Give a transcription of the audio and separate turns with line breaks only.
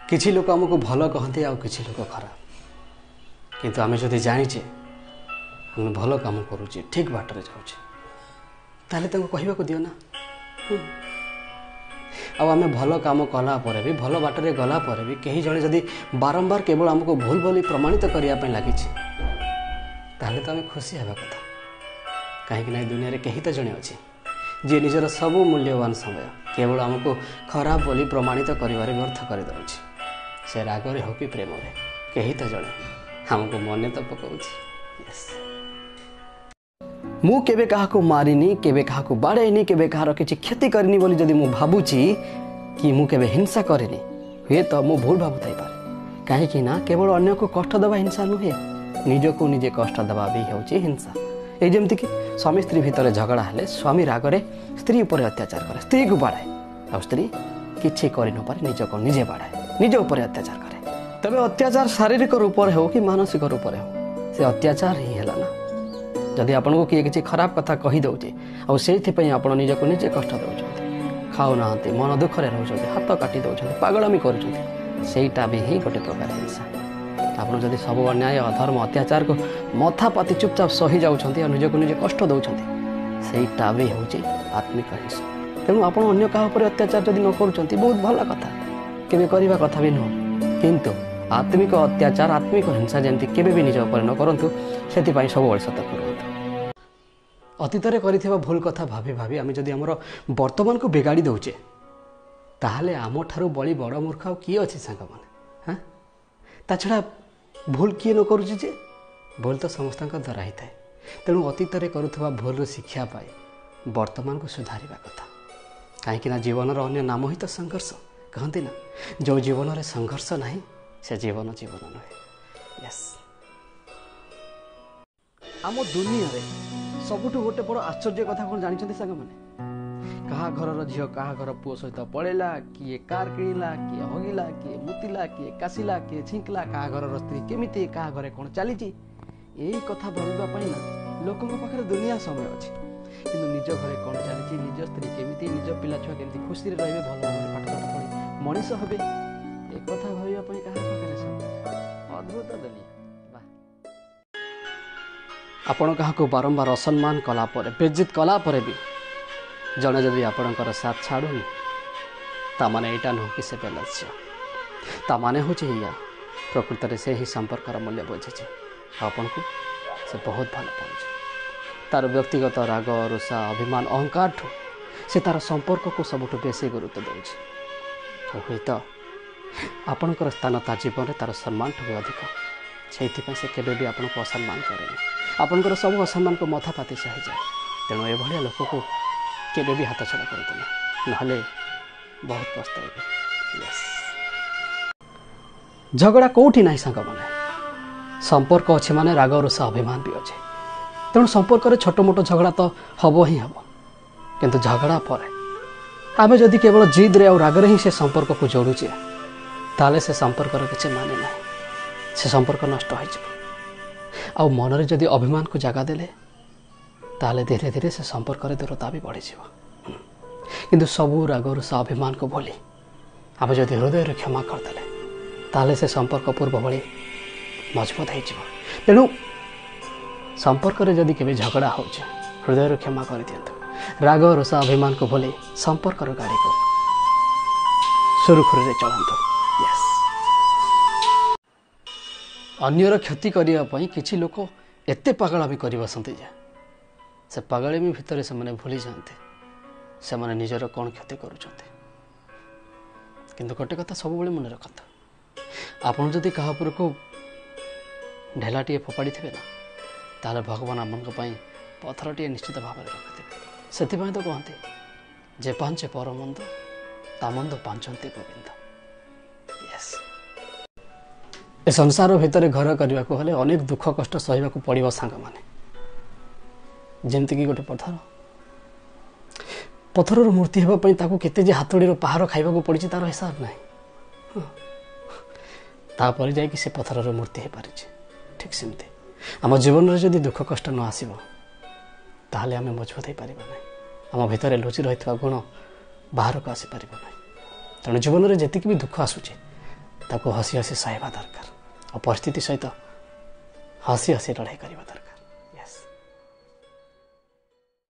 किछि लोक आमको भल कहते आ किछि लोक खराब किंतु आमे जदि जानिचे आमे भल काम करूचे ठीक बाटरे जाउचे ताले तांको कहबाको दियो ना आमे भल काम कला परे भी भल बाटरे गला परे भी कहीं जड़े जदि बारंबार केवल आमको भूल बोली प्रमाणित करने लगी ताले तो आम खुशी हवा कथा कहीं दुनिया रे कहीं तो जड़े अच्छे जी निजर सबू मूल्यवान समय केवल आमको खराब बोली प्रमाणित करिवारे व्यर्थ कर दउछि से रागरे हो कि प्रेम रे कहीं तो जड़े हमको मने तो पकाउछि यस मु केबे काहाको मारिनी केबे काहाको बाड़ेनी केबे कहार किछि क्षति करनी बोली जदि मु भाबुछि कि मु केबे हिंसा करेनी हुए तो मु भूल भाबु थाई पारे कहीं ना केवल अन्य को कष्ट दबा हिंसा नुहे निज को निजे कष्ट दबा भी होउछि हिंसा ए जेमति कि स्वामी स्त्री भितर झगड़ा हेले स्वामी रागरे स्त्री ऊपर अत्याचार करे स्त्री को बाड़ाए आ स्त्री किछि करि न पारे निज को निजे बाड़ाए निज ऊपर अत्याचार करे तबे अत्याचार शारीरिक रूप रे हो कि मानसिक रूप रे हो से अत्याचार ही हैला ना जदि आपन को किए किसी खराब कथा कही दउचे आ सेइथिपई आपण निज को निजे कष्ट दउछन्ते खाउ नाहंते मन दुख रे रहउछन्ते हाथ काटी दउछन्ते पागलामी करूछन्ते सेइटा भी ही गोटे प्रकार हिंसा आपन जदि सब अन्याय अधर्म अत्याचार को मथा पाति चुपचाप सही जाउछन्ते आ निज को निजे कष्ट दउछन्ते सेइटा भी होउचे आत्मिक हिंसा तेणु आपण अन्य काहा पर अत्याचार जदि न करूछन्ते बहुत भला कथा केबे करिबा कथा भी न किंतु आत्मिक अत्याचार आत्मिक हिंसा जमती केबे भी निज उपर न करंतु सेति सब सतर्क रहंतु अतीत रे करिथिबा भूल कथा भाभी भाभी आमे जदि हमर वर्तमान को बिगाड़ी दउचे ताहले आमो ठारू बड़ी बड़ मूर्ख किए अछि सांग माने हां ता छडा भूल किए न करूची जे भूल तो समस्त द्वारा ही थाए तेणु अतीत रे करुथिबा भूल शिक्षा पाए वर्तमान को सुधारिबा कथा काहेकि ना जीवन रो अन्य नाम ही तो संघर्ष कहंती ना जो जीवन रे संघर्ष नहीं से जीवन जीवन नहे यस आम दुनिया रे सबुठु गोटे बड़ आश्चर्य कथा कौन जानी सांग मैंने कहा घर झील कहा घर पुओ सहित पड़ेला किए कार किणिला किए हगिला किए मुतिला किए काशिला किए छिंकला कहा घर स्त्री केमिति कहा घरे कौन चली यही कथा भाविबा ना लोकों पाखे दुनिया समय अच्छे किंतु निज घरे कौन चली निज स्त्री केमिति निज पिला छुआ केमिति खुशी रे रहिबे भल भाव पाठ साठ पढ़ी मनीष हेबे ए कथा भाविबा कहा पाखे समय अद्भुत दुनिया आपण क्या बारंबार असम्मान कलापर बेज्जित कलापर भी जड़े जदि आपणकर साथ छाड़ूनी ताने यहाँ नुह कि से बेलस्य ताने हूँ या प्रकृत में से ही संपर्कर मूल्य बुझे आपन को से बहुत भल पाचे तार व्यक्तिगत राग रुषा अभिमान अहंकार ठू से तार संपर्क को सबुठ बेसी गुरुत्व दे हुए तो आपणकर स्थान ता जीवन तार सम्मान ठू भी अधिक से केबे भी आपन को असम्मान करेनि आपनकर सब असम्मान को मथा पाति सही जाए तेणु एभलिया लोक को केबे भी हाथ छड़ा करतु नहले बहुत पछताइबे यस झगड़ा कोठी नाही संग माने संपर्क अच्छे माने राग रुषा अभिमान भी अच्छे तेणु संपर्क रे छोट मोट झगड़ा तो हबो ही हबो किंतु झगड़ा पर आमे जदि केवल जिद रे और राग रे ही से संपर्क को जोड़ुचे ताले से संपर्क रे किछ माने नाही से संपर्क नष्ट हो आ मन रे जदि अभिमान को जगह देले ताले धीरे धीरे से संपर्क रे दूरता भी बढ़ी जीव किंतु सबू राग रुषा अभिमान को भूली आप जदि हृदय रे क्षमा करदेले ताले से संपर्क पूर्व भली मजबूत हो तेणु संपर्क रे जदि केबे झगड़ा हो हृदय रे क्षमा कर दियंतु राग रुषा अभिमान को भूली संपर्क रो गाड़ी को सुरखुरी रे चलंतु यस अन्यर क्षति करने किसी लोक एते पागलामी कर बसते से पागलामी भितर से मैंने भूली जाते से मैंने निजर कौन क्षति करुँच किंतु गोटे कथा सब मन रखता आपड़ जदि क्या को ढेला टे फोपाड़ी थे ना ताले भगवान आम पथर टे निश्चित भाव में रखिथे से तो कहते जे पांचे पर मंद ता मंद पांचते गोविंद यस ए संसार भितर घर करने को हेले अनेक दुख कष्ट सहवा को पड़ो सांग माने जमती कि गोटे पथर मूर्ति होगापी केते हाथोड़ी पहाड़ खाइबा पड़ी तार हिसाब ना तापर जा से पथर मूर्ति हो पारी ठीक सेमती आम जीवन में जदि दुख कष्ट न आसब ताहले आम मजबूत हो पार ना आम भितर लुचि रही गुण बाहर को आसीपार ना तेणु जीवन में जी भी दुख आसूचे ताको हसी हसी सहवा दरकार और परिस्थिति सहित हसी हसी लड़ाई करवा दरकार।